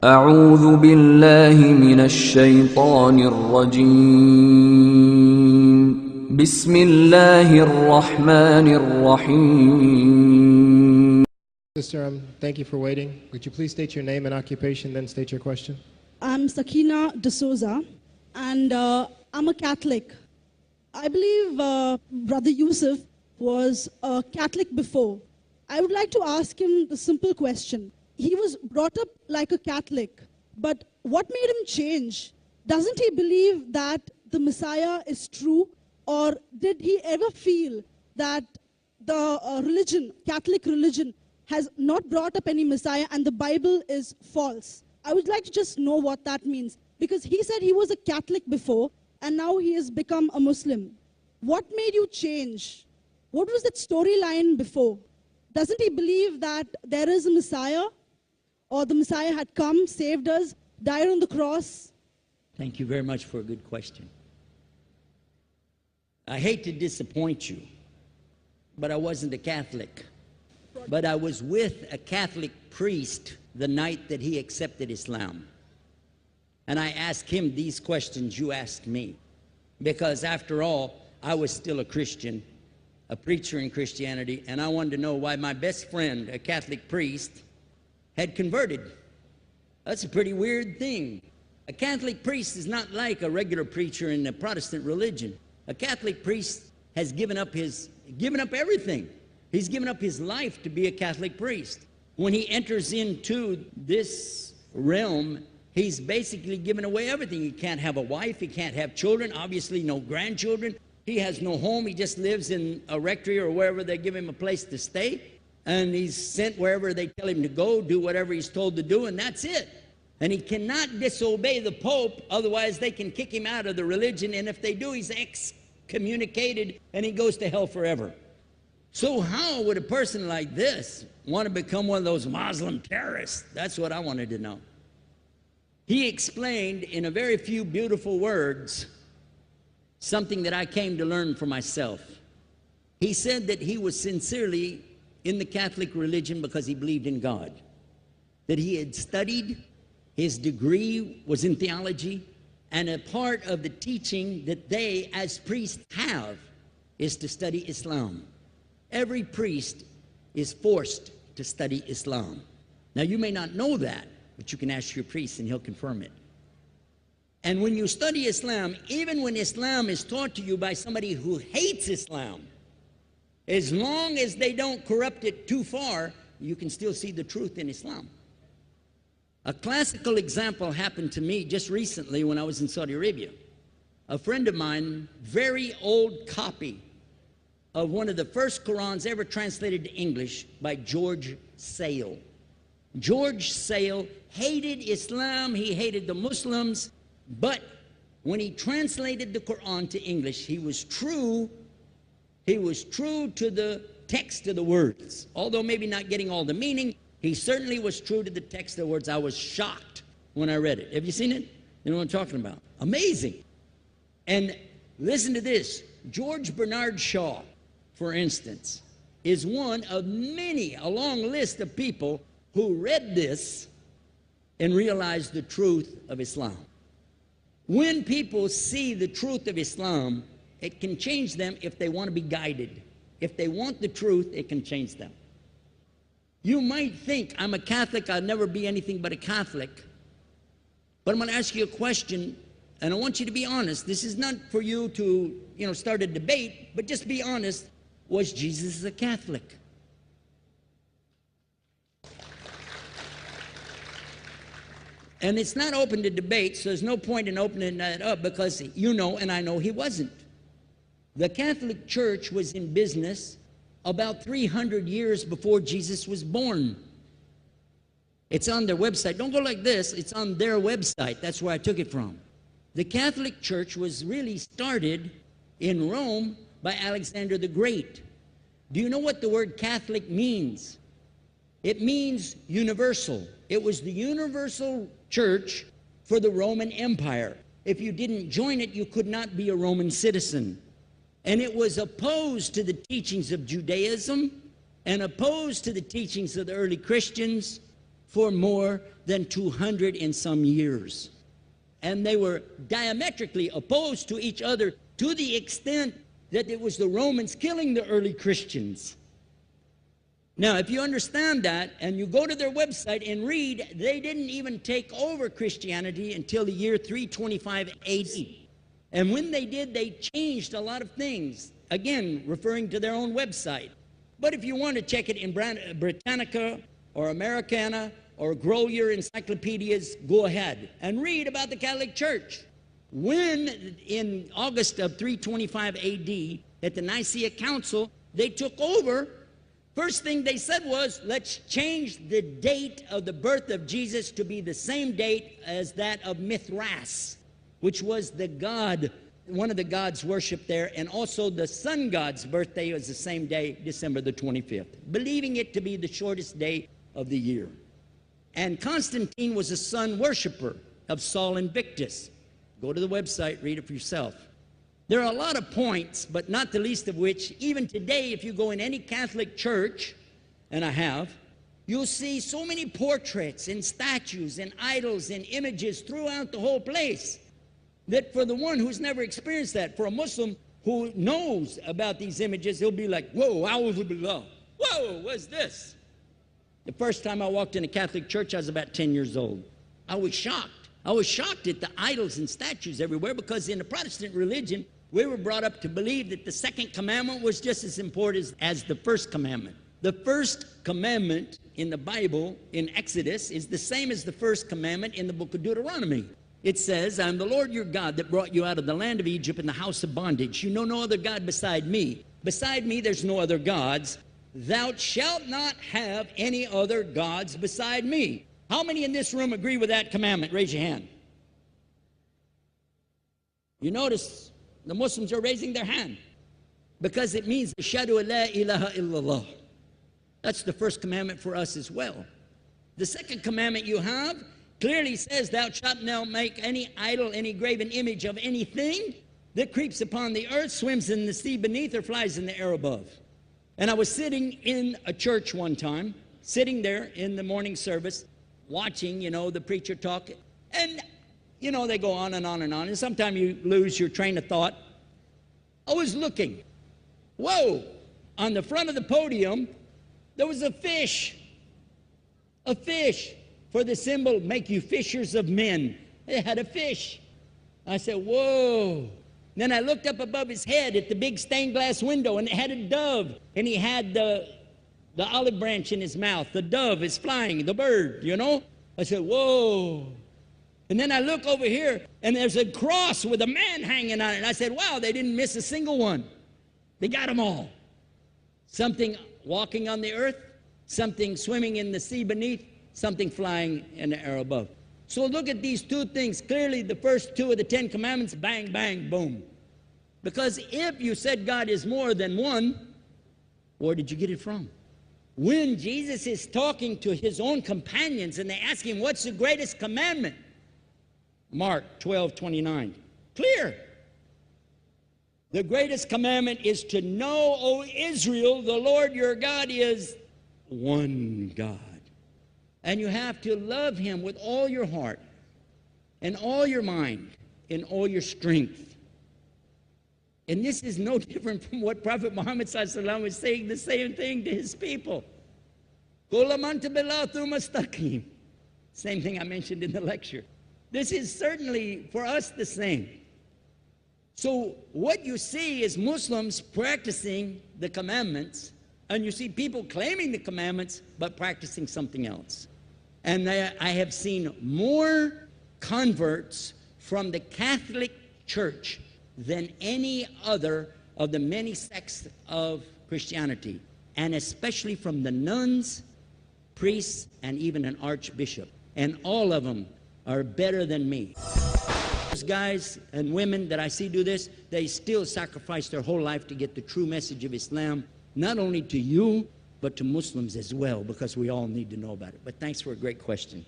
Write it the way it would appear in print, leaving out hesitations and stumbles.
أعوذ بالله من الشيطان الرجيم بسم الله الرحمن الرحيم. Sister, thank you for waiting. Would you please state your name and occupation, then state your question? I'm Sakina D'Souza, and I'm a Catholic. I believe Brother Yusuf was a Catholic before. I would like to ask him the simple question. He was brought up like a Catholic, but what made him change? Doesn't he believe that the Messiah is true, or did he ever feel that the Catholic religion, has not brought up any Messiah and the Bible is false? I would like to just know what that means, because he said he was a Catholic before and now he has become a Muslim. What made you change? What was that storyline before? Doesn't he believe that there is a Messiah, or the Messiah had come, saved us, died on the cross? Thank you very much for a good question. I hate to disappoint you, but I wasn't a Catholic. But I was with a Catholic priest the night that he accepted Islam. And I asked him these questions you asked me. Because after all, I was still a Christian, a preacher in Christianity, and I wanted to know why my best friend, a Catholic priest, had converted. That's a pretty weird thing. A Catholic priest is not like a regular preacher in the Protestant religion. A Catholic priest has given up everything. He's given up his life to be a Catholic priest. When he enters into this realm, he's basically given away everything. He can't have a wife, he can't have children, obviously no grandchildren. He has no home, he just lives in a rectory or wherever they give him a place to stay. And he's sent wherever they tell him to go, do whatever he's told to do, and that's it. And he cannot disobey the Pope, otherwise they can kick him out of the religion, and if they do, he's excommunicated and he goes to hell forever. So how would a person like this want to become one of those Muslim terrorists? That's what I wanted to know. He explained in a very few beautiful words something that I came to learn for myself. He said that he was sincerely in the Catholic religion because he believed in God, that he had studied, his degree was in theology, and a part of the teaching that they as priests have is to study Islam. Every priest is forced to study Islam. Now you may not know that, but you can ask your priest and he'll confirm it. And when you study Islam, even when Islam is taught to you by somebody who hates Islam, as long as they don't corrupt it too far, you can still see the truth in Islam. A classical example happened to me just recently when I was in Saudi Arabia. A friend of mine, very old copy of one of the first Qurans ever translated to English by George Sale. George Sale hated Islam, he hated the Muslims, but when he translated the Quran to English, he was true to the text of the words. Although maybe not getting all the meaning, he certainly was true to the text of the words. I was shocked when I read it. Have you seen it? You know what I'm talking about? Amazing. And listen to this. George Bernard Shaw, for instance, is one of many, a long list of people who read this and realized the truth of Islam. When people see the truth of Islam, it can change them if they want to be guided. If they want the truth, it can change them. You might think, I'm a Catholic, I'll never be anything but a Catholic. But I'm going to ask you a question, and I want you to be honest. This is not for you to, start a debate, but just be honest. Was Jesus a Catholic? And it's not open to debate, so there's no point in opening that up, because you know and I know he wasn't. The Catholic Church was in business about 300 years before Jesus was born. It's on their website. Don't go like this. It's on their website. That's where I took it from. The Catholic Church was really started in Rome by Alexander the Great. Do you know what the word Catholic means? It means universal. It was the universal church for the Roman Empire. If you didn't join it, you could not be a Roman citizen. And it was opposed to the teachings of Judaism and opposed to the teachings of the early Christians for more than 200 and some years. And they were diametrically opposed to each other to the extent that it was the Romans killing the early Christians. Now, if you understand that and you go to their website and read, they didn't even take over Christianity until the year 325 AD. And when they did, they changed a lot of things, again, referring to their own website. But if you want to check it in Britannica or Americana or grow your encyclopedias, go ahead and read about the Catholic Church. When in August of 325 AD at the Nicaea Council, they took over, first thing they said was, let's change the date of the birth of Jesus to be the same date as that of Mithras, which was the god, one of the gods worshipped there, and also the sun god's birthday was the same day, December the 25th, believing it to be the shortest day of the year. And Constantine was a sun worshiper of Sol Invictus. Go to the website, read it for yourself. There are a lot of points, but not the least of which, even today, if you go in any Catholic church, and I have, you'll see so many portraits and statues and idols and images throughout the whole place that for the one who's never experienced that, for a Muslim who knows about these images, he'll be like, whoa, a'udhu billah. Whoa, what's this? The first time I walked in a Catholic church, I was about 10 years old. I was shocked. I was shocked at the idols and statues everywhere, because in the Protestant religion, we were brought up to believe that the second commandment was just as important as the first commandment. The first commandment in the Bible, in Exodus, is the same as the first commandment in the book of Deuteronomy. It says, I am the Lord your God that brought you out of the land of Egypt in the house of bondage. You know no other God beside me. Beside me there's no other gods. Thou shalt not have any other gods beside me. How many in this room agree with that commandment? Raise your hand. You notice the Muslims are raising their hand because it means Ashhadu la ilaha illallah. That's the first commandment for us as well. The second commandment you have clearly says, thou shalt not make any idol, any graven image of anything that creeps upon the earth, swims in the sea beneath, or flies in the air above. And I was sitting in a church one time, sitting there in the morning service, watching, the preacher talk, and, they go on and on and on, and sometimes you lose your train of thought. I was looking. Whoa! On the front of the podium, there was a fish. A fish. For the symbol, make you fishers of men. It had a fish. I said, whoa. Then I looked up above his head at the big stained glass window, and it had a dove, and he had the olive branch in his mouth. The dove is flying, the bird, I said, whoa. And then I look over here, and there's a cross with a man hanging on it. I said, wow, they didn't miss a single one. They got them all. Something walking on the earth, something swimming in the sea beneath, something flying in the air above. So look at these two things. Clearly, the first two of the 10 commandments, bang, bang, boom. Because if you said God is more than one, where did you get it from? When Jesus is talking to his own companions and they ask him, what's the greatest commandment? Mark 12:29. Clear. The greatest commandment is to know, O Israel, the Lord your God is one God. And you have to love him with all your heart and all your mind and all your strength. And this is no different from what Prophet Muhammad ﷺ was saying, the same thing to his people. Same thing I mentioned in the lecture. This is certainly for us the same. So what you see is Muslims practicing the commandments, and you see people claiming the commandments but practicing something else. And I have seen more converts from the Catholic Church than any other of the many sects of Christianity, and especially from the nuns, priests, and even an archbishop. And all of them are better than me. Those guys and women that I see do this, they still sacrifice their whole life to get the true message of Islam, not only to you, but to Muslims as well, because we all need to know about it. But thanks for a great question.